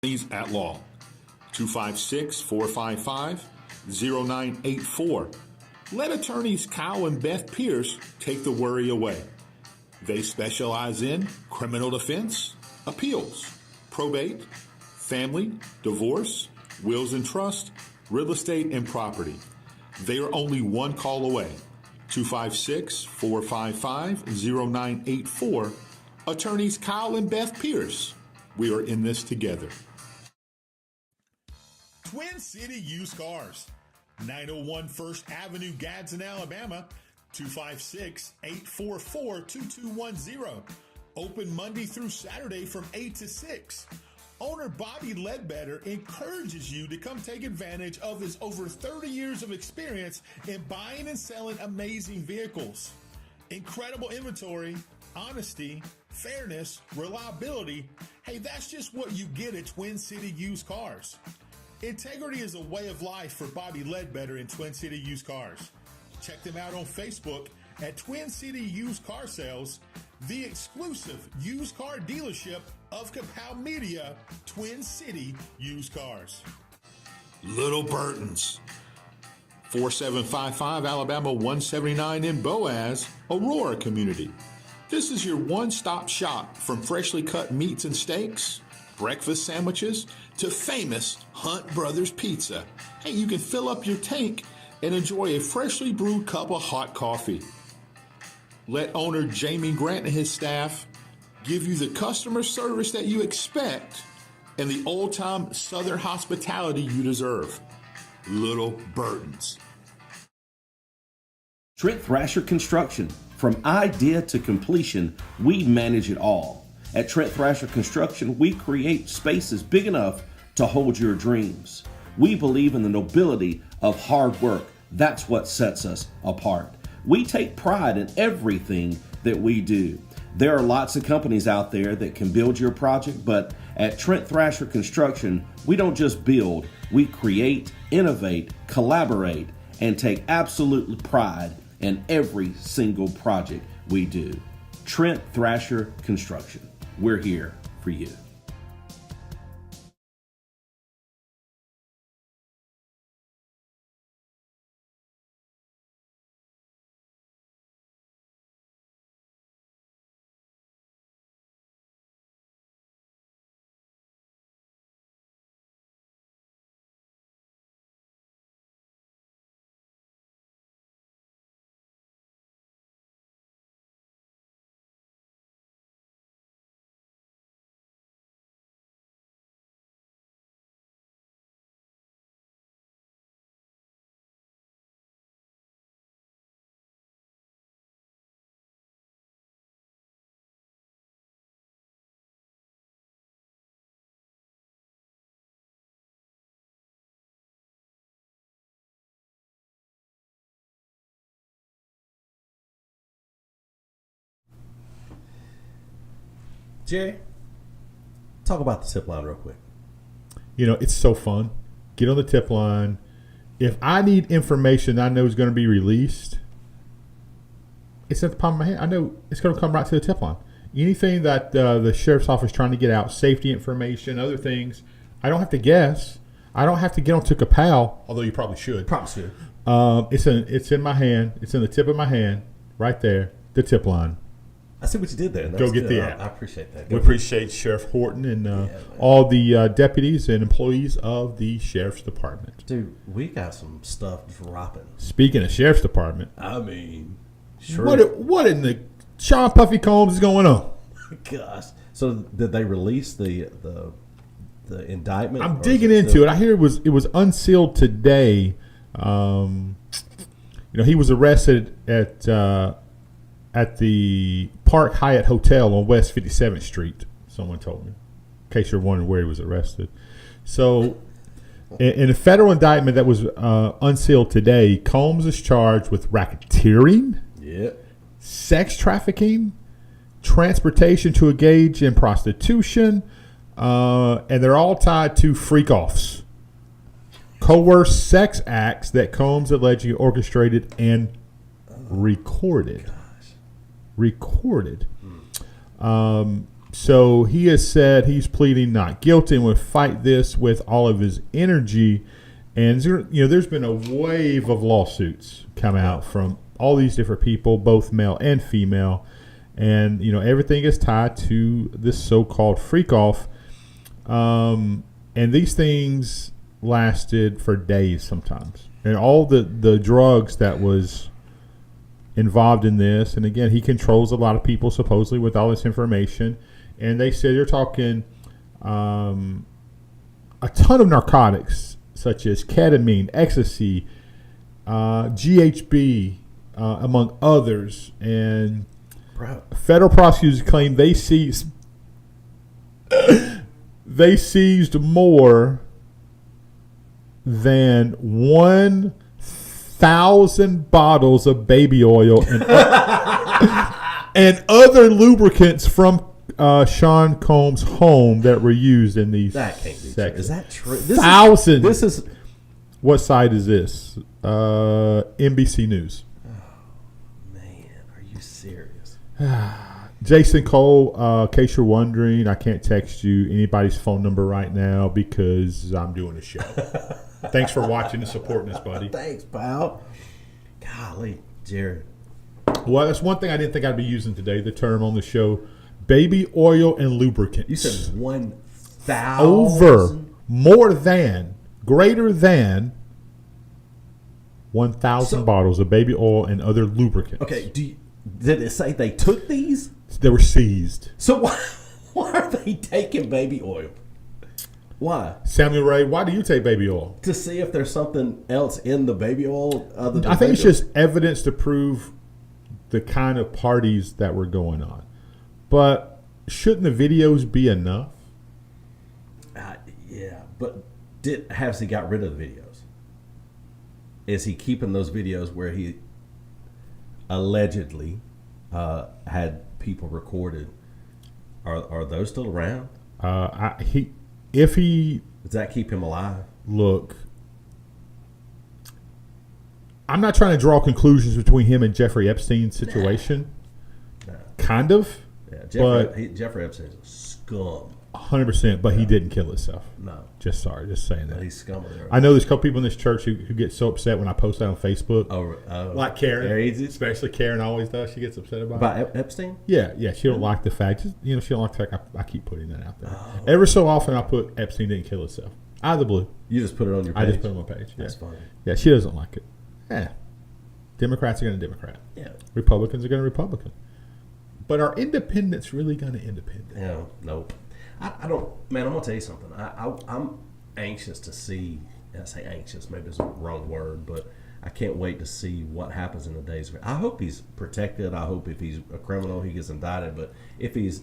Attorneys at law. 256-455-0984. Let attorneys Kyle and Beth Pierce take the worry away. They specialize in criminal defense, appeals, probate, family, divorce, wills and trust, real estate, and property. They are only one call away. 256-455-0984. Attorneys Kyle and Beth Pierce. We are in this together. Twin City Used Cars. 901 First Avenue, Gadsden, Alabama. 256-844-2210. Open Monday through Saturday from 8 to 6. Owner Bobby Ledbetter encourages you to come take advantage of his over 30 years of experience in buying and selling amazing vehicles. Incredible inventory, honesty, fairness, reliability. Hey, that's just what you get at Twin City Used Cars. Integrity is a way of life for Bobby Ledbetter in Twin City Used Cars. Check them out on Facebook at Twin City Used Car Sales, the exclusive used car dealership of Kapow Media, Twin City Used Cars. Little Burton's. 4755 Alabama 179 in Boaz, Aurora community. This is your one-stop shop from freshly cut meats and steaks, breakfast sandwiches, to famous Hunt Brothers Pizza. Hey, you can fill up your tank and enjoy a freshly brewed cup of hot coffee. Let owner Jamie Grant and his staff give you the customer service that you expect and the old-time Southern hospitality you deserve. Little Burton's. Trent Thrasher Construction. From idea to completion, we manage it all. At Trent Thrasher Construction, we create spaces big enough to hold your dreams. We believe in the nobility of hard work. That's what sets us apart. We take pride in everything that we do. There are lots of companies out there that can build your project, but at Trent Thrasher Construction, we don't just build, we create, innovate, collaborate, and take absolute pride in every single project we do. Trent Thrasher Construction. We're here for you. Jay, talk about the tip line real quick. You know, it's so fun. Get on the tip line. If I need information I know is going to be released, it's at the palm of my hand. I know it's going to come right to the tip line. Anything that the sheriff's office is trying to get out, safety information, other things, I don't have to guess. I don't have to get onto Kapow, although you probably should. Probably should. It's in my hand. It's in the tip of my hand, right there, the tip line. I see what you did there. Go get the app. I appreciate that. We appreciate Sheriff Horton and all the deputies and employees of the Sheriff's Department. Dude, we got some stuff dropping. Speaking of Sheriff's Department, I mean, sure. What in the Sean Puffy Combs is going on? Gosh. So did they release the indictment? I'm digging into it. I hear it was unsealed today. He was arrested at the Park Hyatt Hotel on West 57th Street, someone told me, in case you're wondering where he was arrested. So in a federal indictment that was unsealed today, Combs is charged with racketeering, sex trafficking, transportation to engage in prostitution, and they're all tied to freak-offs, coerced sex acts that Combs allegedly orchestrated and recorded. So he has said he's pleading not guilty and will fight this with all of his energy. And there's been a wave of lawsuits come out from all these different people, both male and female, and everything is tied to this so-called freak off. And these things lasted for days sometimes, and all the drugs that was involved in this. And again, he controls a lot of people supposedly with all this information. And they said they're talking a ton of narcotics, such as ketamine, ecstasy, GHB, among others. And federal prosecutors claim they seized more than 1,000 bottles of baby oil and other lubricants from Sean Combs' home that were used in these. That can't be true. Is that true? Thousands. This is. What site is this? NBC News. Oh, man, are you serious? Jason Cole, in case you're wondering, I can't text you anybody's phone number right now because I'm doing a show. Thanks for watching and supporting us, buddy. Thanks, pal. Golly, Jared. Well, that's one thing I didn't think I'd be using today, the term on the show, baby oil and lubricants. You said 1,000? Over, more than, greater than 1,000 bottles of baby oil and other lubricants. Okay, did it say they took these? They were seized. So why are they taking baby oil? Why? Samuel Ray, why do you take baby oil? To see if there's something else in the baby oil other than I think it's oil? just evidence to prove the kind of parties that were going on. But shouldn't the videos be enough? Yeah, but has he got rid of the videos? Is he keeping those videos where he allegedly had people recorded? Are those still around? If he Does that keep him alive? look, I'm not trying to draw conclusions between him and Jeffrey Epstein's situation. No. Kind of. Yeah, Jeffrey Epstein's a scum. 100%, but he didn't kill himself. No. Just saying that. He's scum of the earth. I know there's a couple people in this church who get so upset when I post that on Facebook. Like Karen, especially Karen always does. She gets upset about Epstein? Yeah. She don't like the fact. She don't like the fact I keep putting that out there. Every so often I put Epstein didn't kill himself. Out of the blue. You just put it on your page? I just put it on my page. Yeah. That's funny. Yeah, she doesn't like it. Yeah. Democrats are going to Democrat. Yeah. Republicans are going to Republican. But are independents really going to independent? Yeah, nope. I don't, man, I'm going to tell you something. I'm anxious to see, I say anxious, maybe it's a wrong word, but I can't wait to see what happens in the days. I hope he's protected. I hope if he's a criminal, he gets indicted. But if he's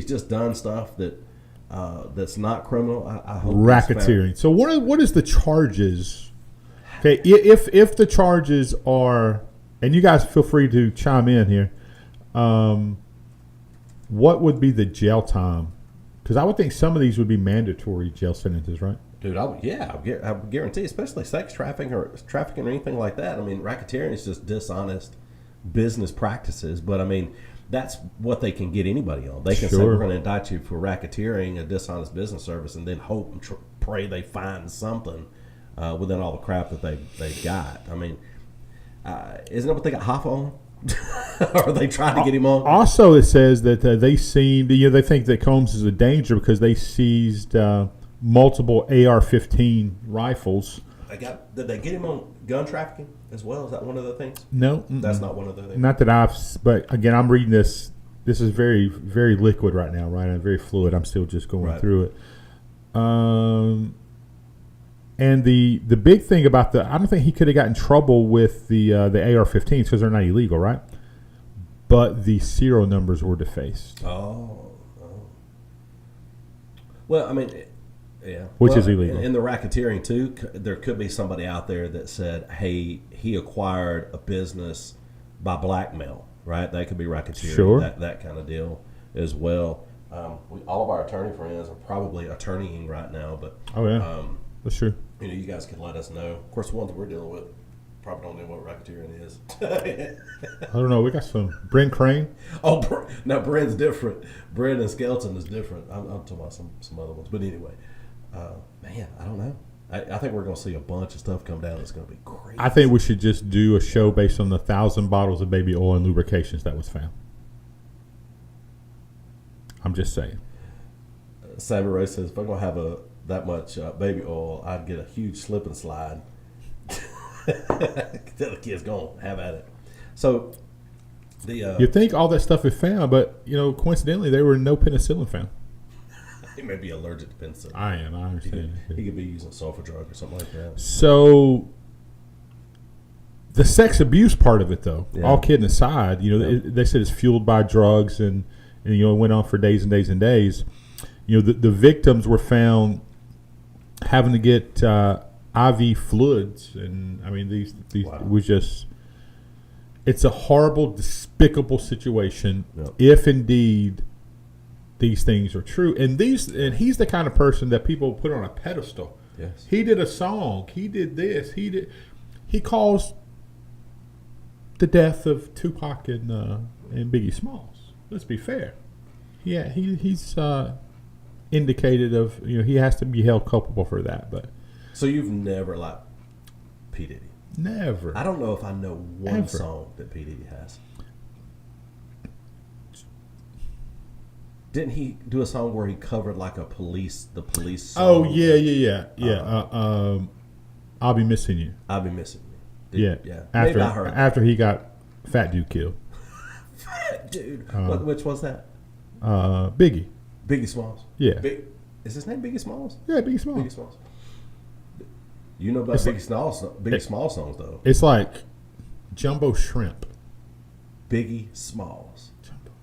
just done stuff that's not criminal, I hope racketeering. So what is the charges? Okay, if the charges are, and you guys feel free to chime in here, what would be the jail time? Because I would think some of these would be mandatory jail sentences, right? Dude, I would guarantee, especially sex trafficking or anything like that. I mean, racketeering is just dishonest business practices, but I mean, that's what they can get anybody on. They can say, we're going to indict you for racketeering, a dishonest business service, and then hope and pray they find something within all the crap that they've got. I mean, isn't that what they got Hoffa on? Or are they trying to get him on? Also, it says that they think that Combs is a danger because they seized multiple AR-15 rifles. Did they get him on gun trafficking as well? Is that one of the things? No, that's not one of the things. Not that but again, I'm reading this. This is very, very liquid right now, right? I'm very fluid. I'm still just going through it. And the big thing about I don't think he could have gotten in trouble with the AR-15s because they're not illegal, right? But the serial numbers were defaced. Oh. Well, I mean, yeah. Which is illegal. In the racketeering, too, there could be somebody out there that said, hey, he acquired a business by blackmail, right? That could be racketeering, sure. that kind of deal as well. All of our attorney friends are probably attorneying right now, but that's true. You guys can let us know. Of course, the ones we're dealing with, Probably don't know what racketeering is. I don't know. We got some Bryn Crane. Oh, now Bryn's different. Bryn and Skeleton is different. I'm talking about some other ones. But anyway, man, I don't know. I think we're going to see a bunch of stuff come down. It's going to be crazy. I think we should just do a show based on the 1,000 bottles of baby oil and lubrications that was found. I'm just saying. Sammy Ray says, if I'm going to have that much baby oil, I'd get a huge slip and slide. Tell the kids, go on, have at it. So, you think all that stuff is found, but coincidentally, there were no penicillin found. He may be allergic to penicillin. I understand. He could be using sulfur drug or something like that. So, the sex abuse part of it, though, all kidding aside, they said it's fueled by drugs, and it went on for days and days and days. The victims were found having to get IV fluids, and I mean these wow. It was just, it's a horrible, despicable situation. If indeed these things are true, and he's the kind of person that people put on a pedestal. Yes, he did a song, he did this, he caused the death of Tupac and Biggie Smalls. Let's be fair. Yeah, he's indicated of he has to be held culpable for that, but. So you've never liked P. Diddy? Never. I don't know if I know one song that P. Diddy has. Didn't he do a song where he covered like the police song? Oh yeah. I'll be missing you. I'll be missing you. Yeah. After he got Fat Dude killed. Fat Dude. Which was that? Biggie. Biggie Smalls. Yeah. Is his name Biggie Smalls? Yeah, Biggie Smalls. Biggie Smalls. You know about Biggie Smalls songs though. It's like Jumbo Shrimp. Biggie Smalls.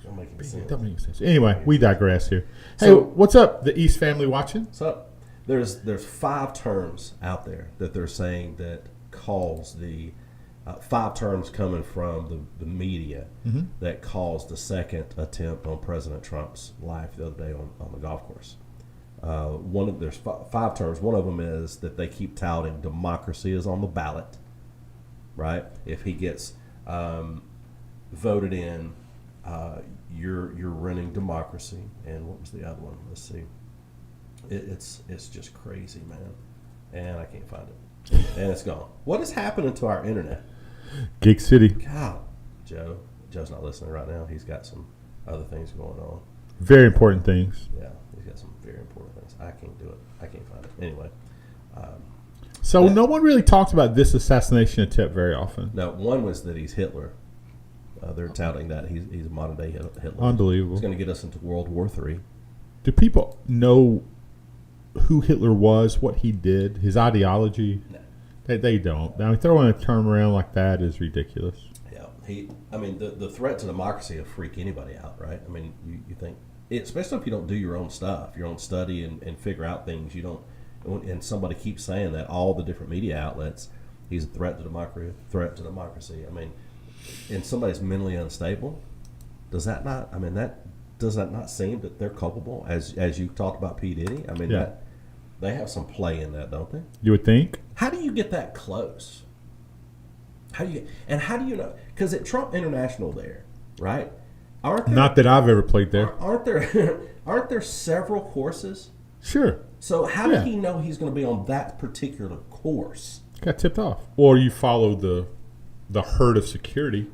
Don't make any sense. Anyway, we digress here. Hey, what's up, the East family watching? What's up? There's 5 terms out there that they're saying that caused the 5 terms coming from the media that caused the second attempt on President Trump's life the other day on the golf course. There's 5 terms. One of them is that they keep touting democracy is on the ballot, right? If he gets voted in, you're running democracy. And what was the other one? Let's see. It's just crazy, man. And I can't find it. And it's gone. What is happening to our internet? Geek City. God, Joe's not listening right now. He's got some other things going on. Very important things. Yeah, he's got some very important things. I can't do it. I can't find it. Anyway. So no one really talks about this assassination attempt very often. No, one was that he's Hitler. They're touting that he's a modern day Hitler. Unbelievable. He's going to get us into World War III. Do people know who Hitler was, what he did, his ideology? No. They don't. I mean, throwing a term around like that is ridiculous. Yeah, the threat to democracy will freak anybody out, right? I mean, you think, especially if you don't do your own stuff, your own study and figure out things. You don't, and somebody keeps saying that, all the different media outlets, he's a threat to democracy. I mean, and somebody's mentally unstable, does that not seem that they're culpable, as you talked about P. Diddy? I mean, that they have some play in that, don't they? You would think. How do you get that close? How do you know? Because at Trump International there, right? Not that I've ever played there. Aren't there several courses? Sure. So how did he know he's going to be on that particular course? Got tipped off. Or you follow the herd of security.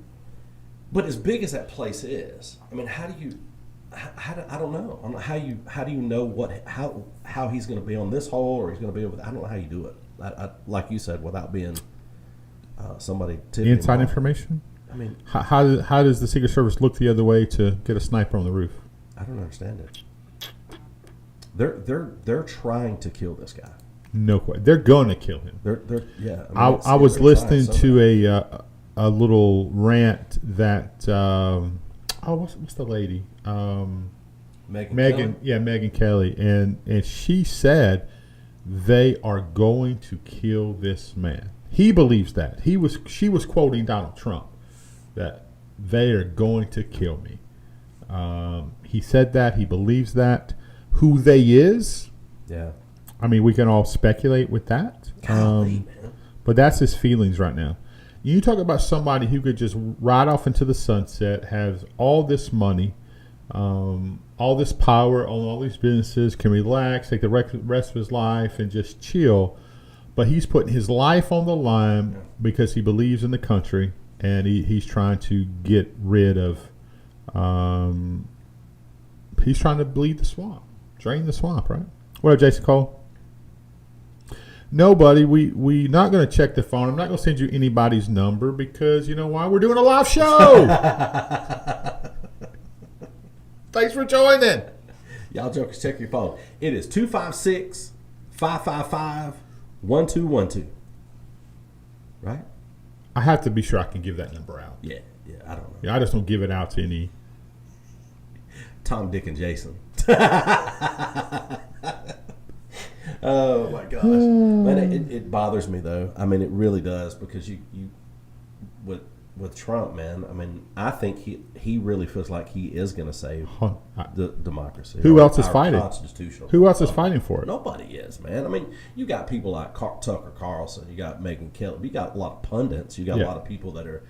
But as big as that place is, I mean, I don't know. I don't know how do you know how he's going to be on this hole, or he's going to be over? I don't know how you do it. Like you said, without being somebody tipping inside information. I mean, how does the Secret Service look the other way to get a sniper on the roof? I don't understand it. They're trying to kill this guy. No question. They're going to kill him. I was listening to a little rant that what's the lady? Megyn. Yeah, Megyn Kelly, and she said they are going to kill this man. He believes that. She was quoting Donald Trump that they are going to kill me. He said that. He believes that. Who they is? Yeah. I mean, we can all speculate with that. Golly, man. But that's his feelings right now. You talk about somebody who could just ride off into the sunset, has all this money, all this power, own all these businesses, can relax, take the rest of his life, and just chill. But he's putting his life on the line because he believes in the country, and he's trying to get rid of. He's trying to bleed the swamp, drain the swamp, right? What up, Jason Cole? No, buddy, we not going to check the phone. I'm not going to send you anybody's number because you know why? We're doing a live show. Thanks for joining. Y'all jokers, check your phone. It is 256-555-1212. Right? I have to be sure I can give that number out. Yeah, I don't know. Yeah, I just don't give it out to any. Tom, Dick, and Jason. Oh my gosh, man! It bothers me though. I mean, it really does because you with Trump, man. I mean, I think he really feels like he is going to save the democracy. Who else is fighting? Constitutional. Who else is fighting for it? Nobody is, man. I mean, you got people like Tucker Carlson. You got Megyn Kelly. You got a lot of pundits. You got a lot of people that are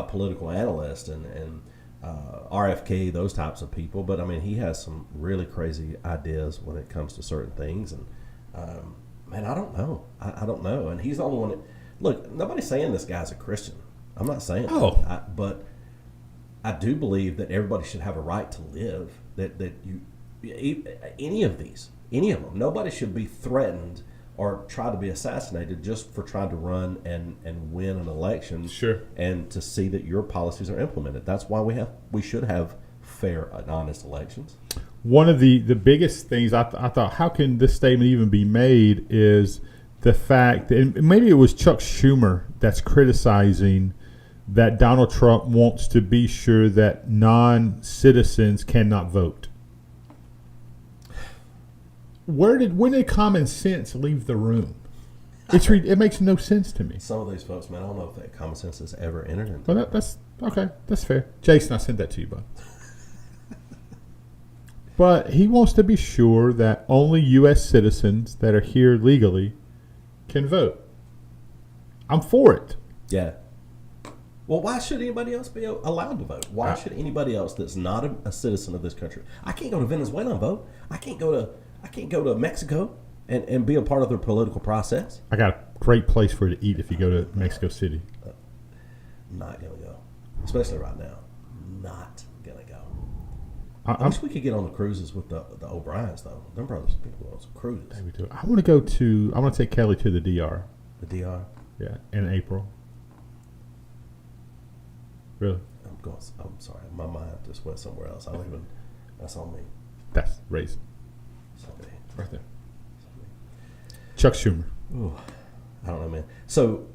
political analysts and RFK, those types of people. But I mean, he has some really crazy ideas when it comes to certain things. And man, I don't know. I don't know. And he's the only one that, look, nobody's saying this guy's a Christian. I'm not saying that. But I do believe that everybody should have a right to live. That any of them, nobody should be threatened or try to be assassinated just for trying to run and win an election. Sure. And to see that your policies are implemented. That's why we should have fair and honest elections. One of the biggest things I thought, how can this statement even be made, is the fact that, and maybe it was Chuck Schumer that's criticizing that Donald Trump wants to be sure that non-citizens cannot vote. When did common sense leave the room? It makes no sense to me. Some of these folks, man, I don't know if that common sense has ever entered into. Well, that's okay. That's fair. Jason, I sent that to you, bud. But he wants to be sure that only U.S. citizens that are here legally can vote. I'm for it. Yeah. Well, why should anybody else be allowed to vote? Why should anybody else that's not a citizen of this country? I can't go to Venezuela and vote. I can't go to Mexico and be a part of their political process. I got a great place for you to eat if you go to Mexico City. Not gonna go, especially right now. Not gonna go. I wish we could get on the cruises with the O'Briens though. Them brothers, people on some cruises. I want to take Kelly to the DR. The DR. Yeah, in April. Really? I'm sorry. My mind just went somewhere else. I don't even. That's on me. That's racist. Somebody. Right there. Chuck Schumer. Ooh, I don't know, man. So,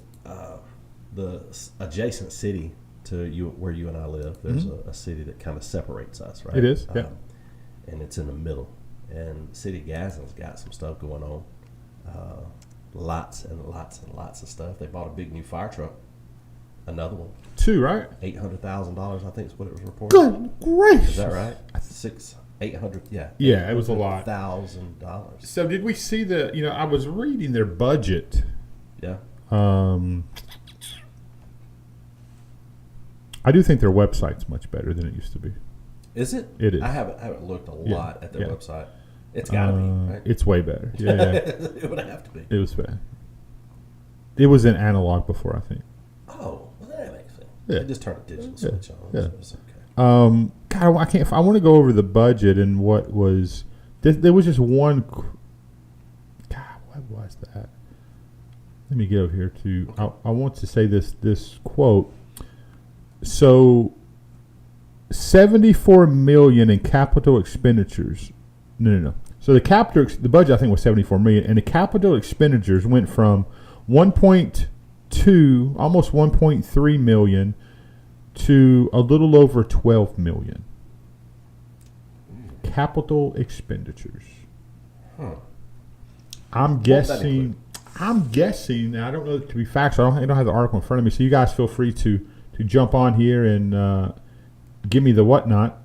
the adjacent city to you, where you and I live, there's a city that kind of separates us, right? It is, yeah. And it's in the middle. And City of Gadsden's got some stuff going on. Lots and lots and lots of stuff. They bought a big new fire truck. Another one. 2, right? $800,000, I think is what it was reported. Good gracious. Is that right? 800, yeah. Yeah, it was a lot. $1,000. So did we see I was reading their budget. Yeah. I do think their website's much better than it used to be. Is it? It is. I haven't looked a lot at their website. It's got to be, right? It's way better. Yeah. It would have to be. It was bad. It was in analog before, I think. Oh, well, that makes sense. Yeah. They just turned a digital switch on. Yeah. So it's okay. God, I want to go over the budget and what was. There was just one. God, what was that? Let me get over here to. I want to say this quote. So, $74 million in capital expenditures. No. So the budget I think was $74 million, and the capital expenditures went from 1.2, almost 1.3 million, to a little over 12 million. Capital expenditures. I'm guessing. I don't know to be factual. I don't have the article in front of me, so you guys feel free to jump on here and give me the whatnot.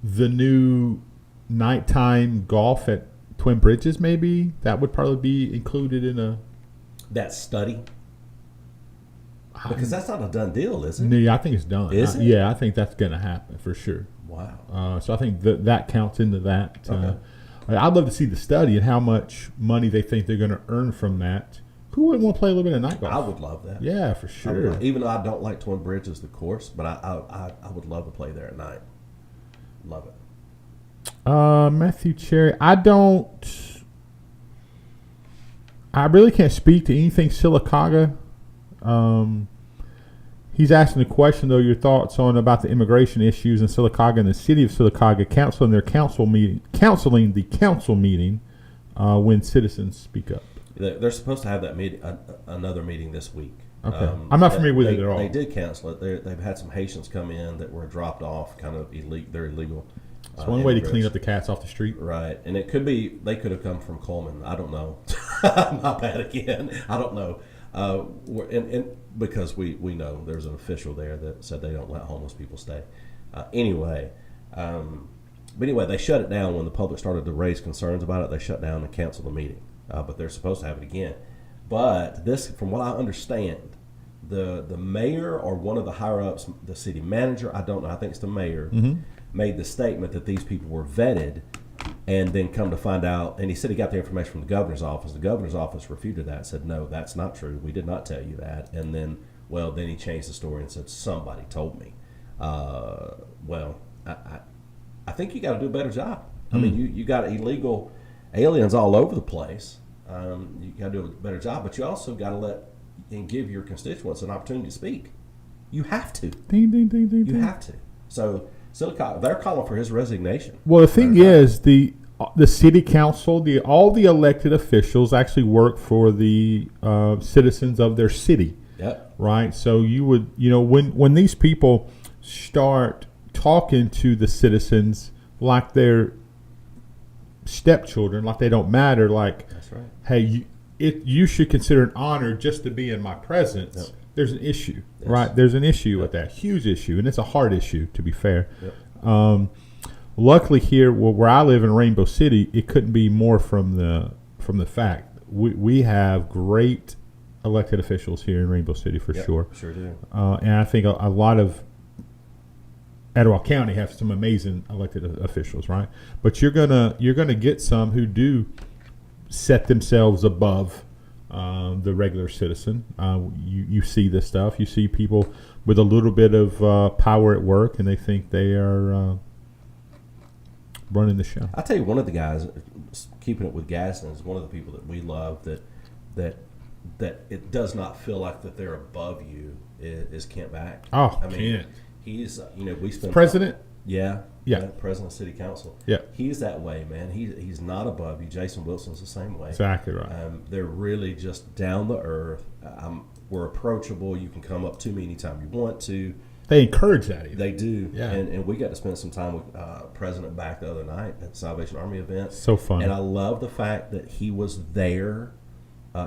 The new nighttime golf at Twin Bridges, maybe that would probably be included in a. that study? Because that's not a done deal, is it? Yeah, I think it's done. Is it? Yeah, I think that's going to happen for sure. Wow. So I think that counts into that. Okay. I'd love to see the study and how much money they think they're going to earn from that. Who wouldn't want to play a little bit of night golf? I would love that. Yeah, for sure. Even though I don't like Twin Bridges, the course, but I would love to play there at night. Love it. Matthew Cherry, I really can't speak to anything Sylacauga. He's asking the question, though, your thoughts on about the immigration issues in Sylacauga and the city of Sylacauga counseling the council meeting when citizens speak up. They're supposed to have that meeting, another meeting this week. Okay. I'm not familiar with it at all. They did cancel it. They've had some Haitians come in that were dropped off, kind of illegal. They're illegal. It's one way to clean up the cats off the street. Right. And it could be, they could have come from Coleman. I don't know. My bad again. I don't know. And because we know there's an official there that said they don't let homeless people stay. But anyway, they shut it down when the public started to raise concerns about it. They shut down and canceled the meeting. But they're supposed to have it again. But this, from what I understand, the mayor or one of the higher ups, the city manager, I don't know, I think it's the mayor, made the statement that these people were vetted, and then come to find out, and he said he got the information from the governor's office. The governor's office refuted that, said, no, that's not true. We did not tell you that. And then, then he changed the story and said, somebody told me. I think you got to do a better job. I mean, you got illegal aliens all over the place. You got to do a better job, but you also got to let and give your constituents an opportunity to speak. You have to. Ding, ding, ding, ding, you have to. So Sylacauga, they're calling for his resignation. Well, the thing is, the city council, all the elected officials actually work for the citizens of their city. Yep. Right. So you would, when these people start talking to the citizens like they're stepchildren, like they don't matter, like, that's right. Hey, you should consider an honor just to be in my presence. Yep. There's an issue, yes. Right? There's an issue with that, huge issue, and it's a hard issue, to be fair. Yep. Luckily here, where I live in Rainbow City, it couldn't be more from the fact we have great elected officials here in Rainbow City for sure. Sure do. And I think a lot of Etowah County have some amazing elected officials, right? But you're gonna get some who do set themselves above the regular citizen. You see this stuff. You see people with a little bit of power at work, and they think they are running the show. I'll tell you, one of the guys, keeping it with Gadsden, is one of the people that we love that it does not feel like that they're above you is Kent Back. Oh, I mean, Kent. He's, we spent president. Yeah. President of City Council. Yeah. He's that way, man. He's not above you. Jason Wilson's the same way. Exactly right. They're really just down the earth. We're approachable. You can come up to me anytime you want to. They encourage that even. They do. Yeah. And we got to spend some time with President Back the other night at the Salvation Army event. So fun. And I love the fact that he was there.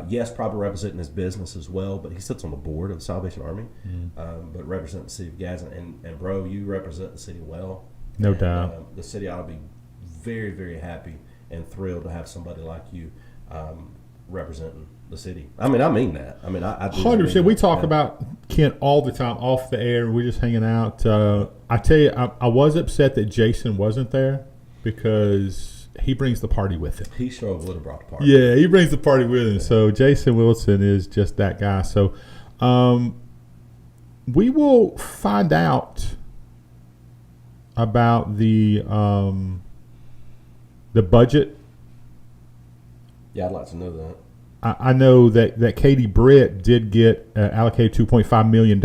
Yes, probably representing his business as well, but he sits on the board of the Salvation Army, but representing the city of Gadsden. And bro, you represent the city well. No doubt. The city ought to be very, very happy and thrilled to have somebody like you representing the city. I mean that. I mean, I do. 100%. We talk about Kent all the time off the air. We're just hanging out. I tell you, I was upset that Jason wasn't there because he brings the party with him. He sure would have brought the party. Yeah, he brings the party with him. Yeah. So Jason Wilson is just that guy. So we will find out about the budget. Yeah, I'd like to know that. I know that Katie Britt did get allocated $2.5 million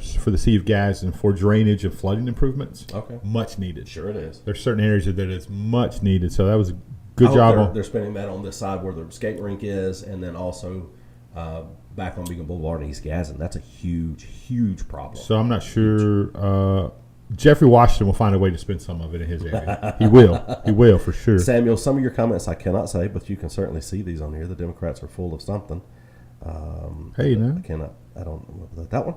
for the city of Gadsden for drainage and flooding improvements. Okay. Much needed. Sure it is. There's certain areas that is much needed. So that was a good job. They're spending that on this side where the skate rink is, and then also back on Beacon Boulevard in East Gadsden. That's a huge, huge problem. So I'm not sure. Jeffrey Washington will find a way to spend some of it in his area. He will. He will, for sure. Samuel, some of your comments I cannot say, but you can certainly see these on here. The Democrats are full of something. Hey, no. I don't know that one.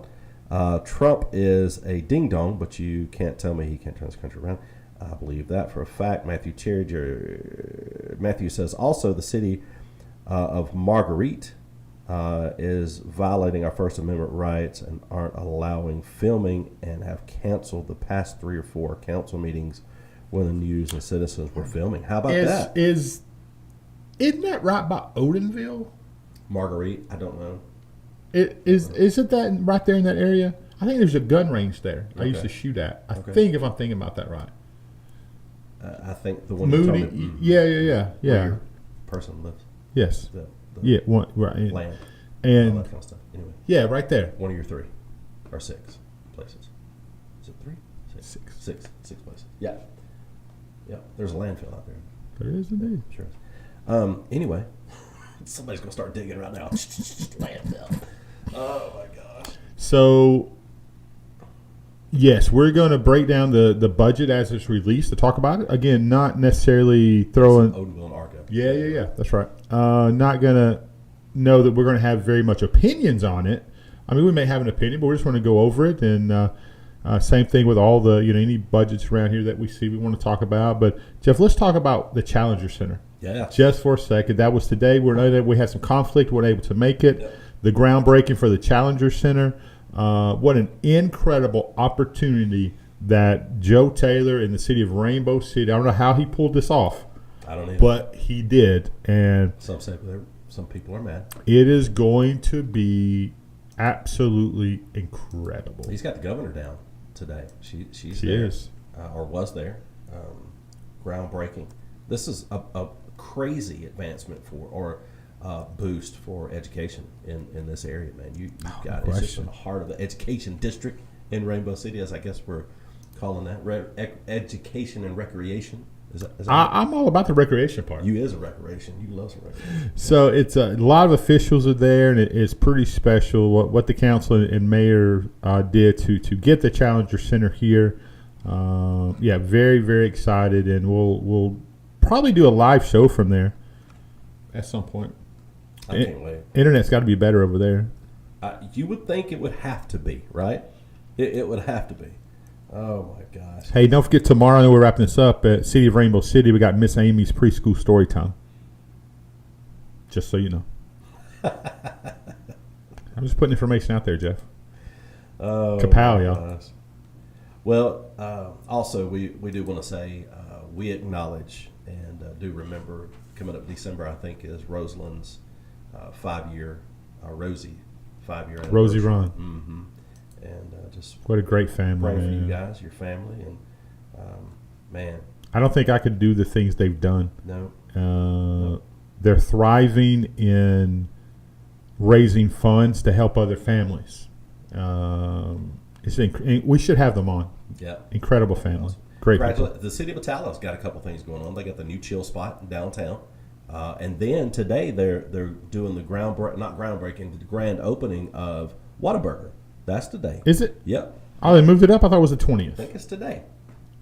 Trump is a ding-dong, but you can't tell me he can't turn this country around. I believe that for a fact. Matthew says, also the city of Marguerite is violating our First Amendment rights and aren't allowing filming and have canceled the past 3 or 4 council meetings when the news and citizens were filming. How about that? Isn't that right by Odenville? Marguerite, I don't know. Is it that right there in that area? I think there's a gun range there. I used to shoot at. I think if I'm thinking about that right. I think the one Moody. you told me, Yeah. where your person lives. Yes. The Right. land. And all that kind of stuff. Anyway, yeah, right there. one of your 3 or 6 places. Is it 3? 6 places. Yeah. There's a landfill out there. There is indeed. Sure is. Anyway, somebody's gonna start digging right now. Landfill. Oh my gosh. So, yes, we're going to break down the budget as it's released to talk about it. Again, not necessarily throwing Odenville and Argo. Yeah. That's right. Not going to know that we're going to have very much opinions on it. I mean, we may have an opinion, but we just want to go over it. And same thing with all the any budgets around here that we see we want to talk about. But Jeff, let's talk about the Challenger Center. Yeah. Just for a second. That was today. We had some conflict. We weren't able to make it. Yep. The groundbreaking for the Challenger Center. What an incredible opportunity that Joe Taylor in the city of Rainbow City. I don't know how he pulled this off. I don't know. But he did. And some people are mad. it is going to be absolutely incredible. He's got the governor down today. She there. Is. Or was there. Groundbreaking. This is a crazy advancement boost for education in this area, man. You've got it's just in the heart of the education district in Rainbow City, as I guess we're calling that. Education and recreation. Is that I'm all about the recreation part. You is a recreation. You love some recreation. So it's a lot of officials are there, and it's pretty special what the council and mayor did to get the Challenger Center here. Very, very excited, and we'll probably do a live show from there at some point. I can't wait. Internet's got to be better over there. You would think it would have to be, right? It would have to be. Oh, my gosh. Hey, don't forget tomorrow, I know we're wrapping this up, at City of Rainbow City, we got Miss Amy's preschool story time. Just so you know. I'm just putting information out there, Jeff. Oh, Kapow, y'all. Gosh. Well, also, we do want to say we acknowledge and do remember coming up December, I think, is Rosalind's 5-year, Rosie 5-year anniversary. Rosie Ron. Mm-hmm. And just what a great family, praying man. for you guys, your family, and man. I don't think I could do the things they've done. No. They're thriving in raising funds to help other families. We should have them on. Yeah. Incredible family. Awesome. Great people. The city of Metallo's got a couple things going on. They got the new chill spot in downtown. And then today they're doing the grand opening of Whataburger. That's today. Is it? Yep. Oh, they moved it up? I thought it was the 20th. I think it's today.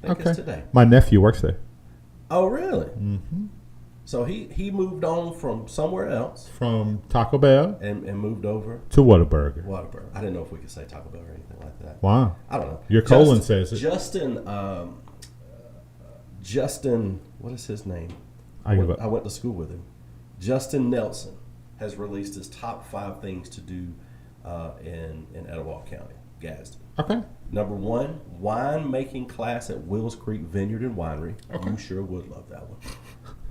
It's today. My nephew works there. Oh, really? Mm-hmm. So he moved on from somewhere else. From Taco Bell. And moved over. To Whataburger. Whataburger. I didn't know if we could say Taco Bell or anything like that. Wow. I don't know. Your colon says it. Justin, what is his name? I went to school with him. Justin Nelson has released his top 5 things to do in Etowah County, Gadsden. Okay. Number 1, wine making class at Wills Creek Vineyard and Winery. Okay. You sure would love that one.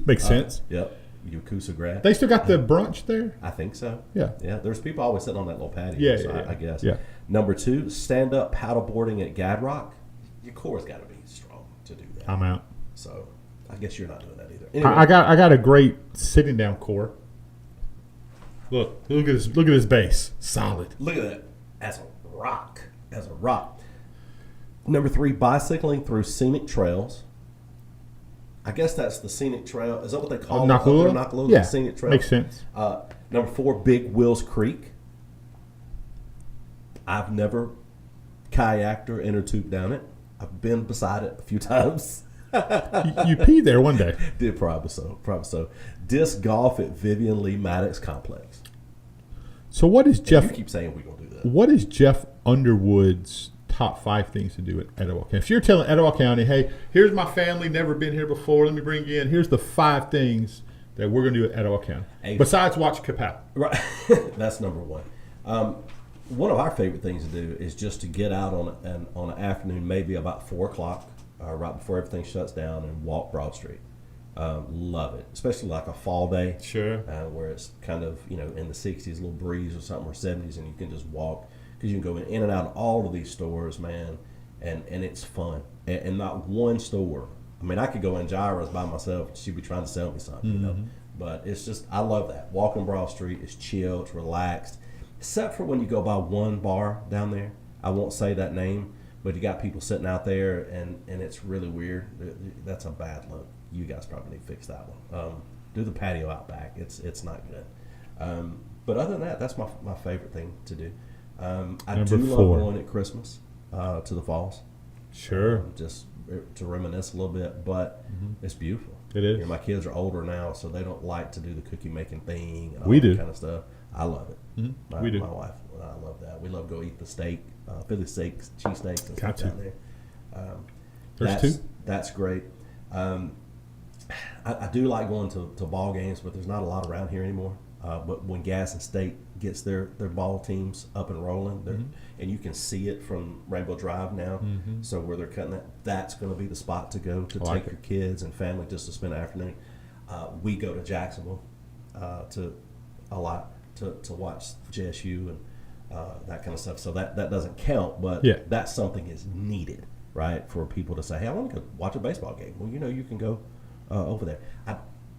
Makes sense. Yep. Yakuza grad. They still got the brunch there? I think so. Yeah. Yeah. There's people always sitting on that little patio. Yeah, I guess. Yeah. Number 2, stand up paddleboarding at Gadrock. Your core's got to be strong to do that. I'm out. So I guess you're not doing that either. Anyway. I got a great sitting down core. Look at this base. Solid. Look at that. As a rock. Number 3, bicycling through scenic trails. I guess that's the scenic trail. Is that what they call it? Nakalula? Yeah. Scenic trail. Makes sense. Number 4, Big Wills Creek. I've never kayaked or inner tubed down it. I've been beside it a few times. you peed there one day. Did probably so. Disc golf at Vivian Lee Maddox Complex. So what is Jeff? You keep saying we're gonna do that. What is Jeff Underwood's top 5 things to do at Etowah County? If you're telling Etowah County, hey, here's my family, never been here before, let me bring you in. Here's the 5 things that we're going to do at Etowah County. Hey. Besides watch Kapow. Right. That's number one. One of our favorite things to do is just to get out on an afternoon, maybe about 4 o'clock, right before everything shuts down, and walk Broad Street. Love it, especially like a fall day. Sure. Where it's kind of, in the 60s, a little breeze or something, or 70s, and you can just walk, because you can go in and out of all of these stores, man, and it's fun. And not one store. I mean, I could go in Gyra's by myself, and she'd be trying to sell me something, But it's just, I love that. Walking Broad Street is chill, it's relaxed. Except for when you go by one bar down there. I won't say that name, but you got people sitting out there, and it's really weird. That's a bad look. You guys probably need to fix that one. Do the patio out back. It's not good. But other than that, that's my favorite thing to do. I do love going at Christmas to the falls. Sure. Just to reminisce a little bit, but it's beautiful. It is. My kids are older now, so they don't like to do the cookie making thing and all We that do. kind of stuff. I love it. We do. My wife and I love that. We love to go eat the steak, Philly steaks, cheese steaks, and Got stuff to. down there. There's two. That's great. I do like going to ball games, but there's not a lot around here anymore. But when Gadsden State gets their ball teams up and rolling, and you can see it from Rainbow Drive now, so where they're cutting that's going to be the spot to go to take your kids and family just to spend an afternoon. We go to Jacksonville to watch JSU and that kind of stuff. So that doesn't count, but that's something is needed, right, for people to say, hey, I want to go watch a baseball game. Well, you can go over there. I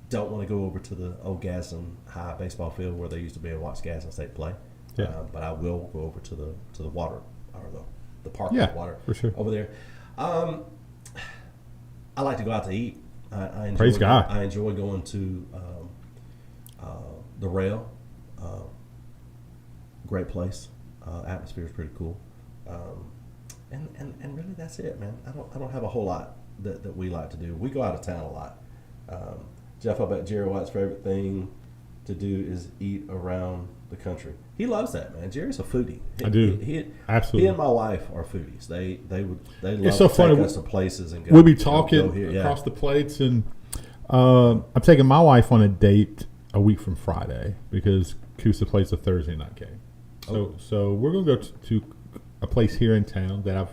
don't want to go over to the old Gadsden High baseball field where they used to be able to watch Gadsden State play. But I will go over to the water, or the park with water for sure. over there. I like to go out to eat. I enjoy, Praise God. I enjoy going to the Rail. Great place. Atmosphere is pretty cool. And really that's it, man. I don't have a whole lot that we like to do. We go out of town a lot. Jeff, I bet Jerry White's favorite thing to do is eat around the country. He loves that, man. Jerry's a foodie. I do. Absolutely. He and my wife are foodies. They love so to funny. take us to places and go. We'll be talking go here. across the plates, and I'm taking my wife on a date a week from Friday because Coosa plays a Thursday night game. So we're gonna go to a place here in town that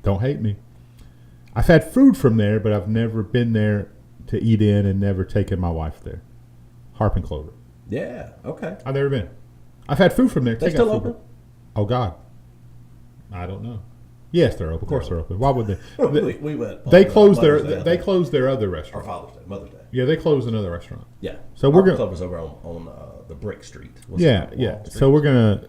don't hate me. I've had food from there, but I've never been there to eat in and never taken my wife there. Harp and Clover. Yeah. Okay. I've never been. I've had food from there. They still open? Oh God, I don't know. Yes, they're open. Of course, they're open. Why would they? we went. They closed their other restaurant. Or Father's Day, Mother's Day. Yeah, they closed another restaurant. Yeah. So we're gonna. Club was over on the Brick Street. Yeah. So we're gonna.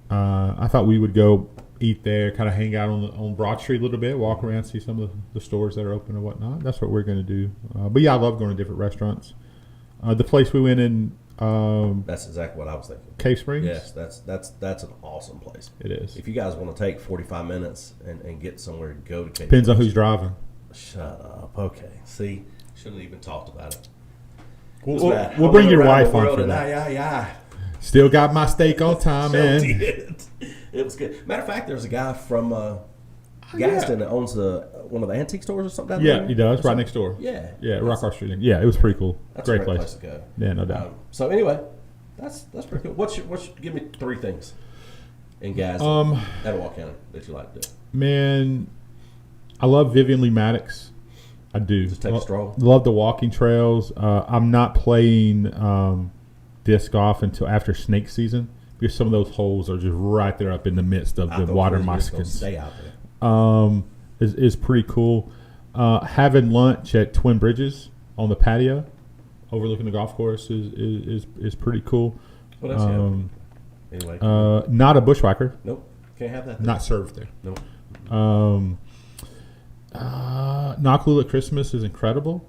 I thought we would go eat there, kind of hang out on Broad Street a little bit, walk around, see some of the stores that are open and whatnot. That's what we're gonna do. But yeah, I love going to different restaurants. The place we went in. That's exactly what I was thinking. Cave Springs. Yes, that's an awesome place. It is. If you guys want to take 45 minutes and get somewhere to go to Cave Depends on Springs. who's driving. Shut up. Okay. See, shouldn't have even talked about it. We'll bring your wife on for that. Yeah. Still got my steak on time, man. It was good. Matter of fact, there's a guy from Gadsden that owns one of the antique stores or something down there. Yeah, he does. Right next door. Yeah. Rock Street. Yeah, it was pretty cool. That's Great a great place to go. Yeah, no doubt. So anyway, that's pretty cool. Give me 3 things in Gadsden, Etowah County that you like to do. Man, I love Vivian Lee Maddox. I do. Just take a stroll. Love the walking trails. I'm not playing disc golf until after snake season because some of those holes are just right there up in the midst of the water moccasins. Stay out there. Is pretty cool. Having lunch at Twin Bridges on the patio, overlooking the golf course, is pretty cool. What else you have? Anyway, not a bushwhacker. nope, can't have that. Not served there. Nope. Knockaloo at Christmas is incredible.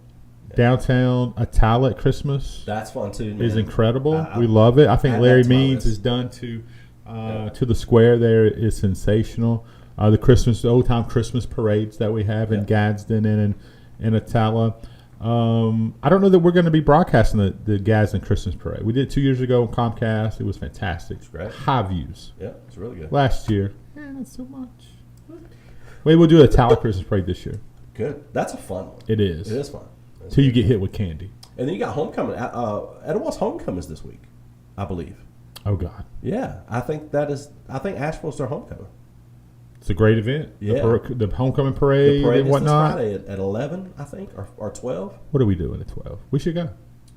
Downtown Atala at Christmas That's fun too. Man. is incredible. We love it. I think Larry Means has done to the square there is sensational. The old time Christmas parades that we have in Gadsden and in Atala. I don't know that we're going to be broadcasting the Gadsden Christmas parade. We did 2 years ago on Comcast. It was fantastic. It's great. High views. Yeah, it's really good. Last year, not so much. Maybe we'll do a Atala Christmas parade this year. Good. That's a fun one. It is. It is fun. Till you get hit with candy. And then you got homecoming. Etowah's homecoming is this week, I believe. Oh God. Yeah, I think Asheville's their homecoming. It's a great event. Yeah. The homecoming parade, The parade and is whatnot. this Friday at 11, I think, or 12. What are we doing at 12? We should go.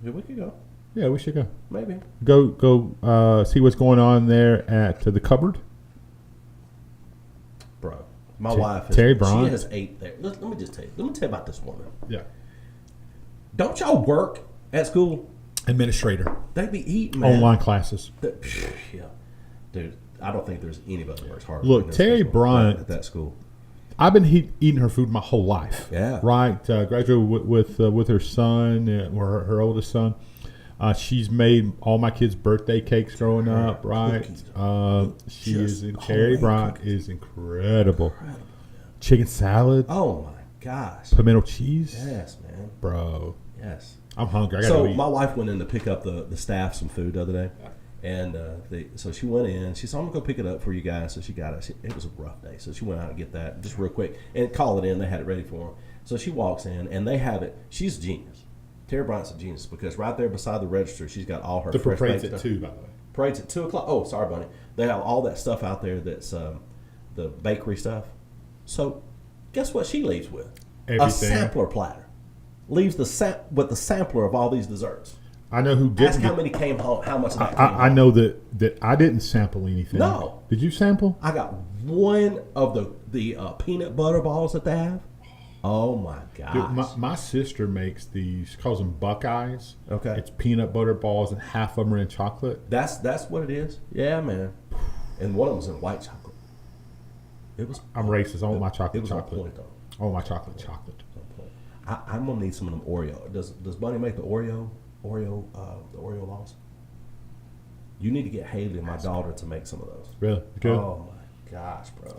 Yeah, we could go. Yeah, we should go. Maybe. Go see what's going on there at the cupboard. Bro, my wife, Terry Bryant. she has ate there. Let me just tell you. Let me tell you about this woman. Yeah. Don't y'all work at school? Administrator. They be eating, man. Online classes. Yeah. Dude, I don't think there's anybody that works harder. Look, than Terry people Bryant- at that school. I've been eating her food my whole life. Yeah. Right. Graduated with her son, or her oldest son. She's made all my kids' birthday cakes growing up. Right. Terry Bryant is incredible. Chicken salad. Oh my gosh. Pimento cheese. Yes, man. Bro. Yes. I'm hungry. I gotta So eat. my wife went in to pick up the staff some food the other day, and so she went in. She said, "I'm gonna go pick it up for you guys." So she got it. It was a rough day, so she went out and get that just real quick and call it in. They had it ready for her. So she walks in and they have it. She's a genius. Terry Bryant's a genius because right there beside the register, she's got all her The fresh parade's baked at stuff. 2, by the way. Parade's at 2:00. Oh, sorry, Bunny. They have all that stuff out there that's the bakery stuff. So guess what she leaves with? Everything. A sampler platter. Leaves with the sampler of all these desserts. I know who Ask didn't. how many came home. How much of that came home. I know that I didn't sample anything. No. Did you sample? I got one of the peanut butter balls that they have. Oh my gosh. Dude, my sister makes these. She calls them Buckeyes. Okay. It's peanut butter balls and half of them are in chocolate. That's what it is. Yeah, man. And one of them was in white chocolate. It was. I'm racist. I want my chocolate. It was chocolate. on point though. I want my chocolate. Chocolate. I'm gonna need some of them Oreo. Does Bunny make the Oreo laws? You need to get Haley, my daughter, to make some of those. Really? Good. Oh my gosh, bro.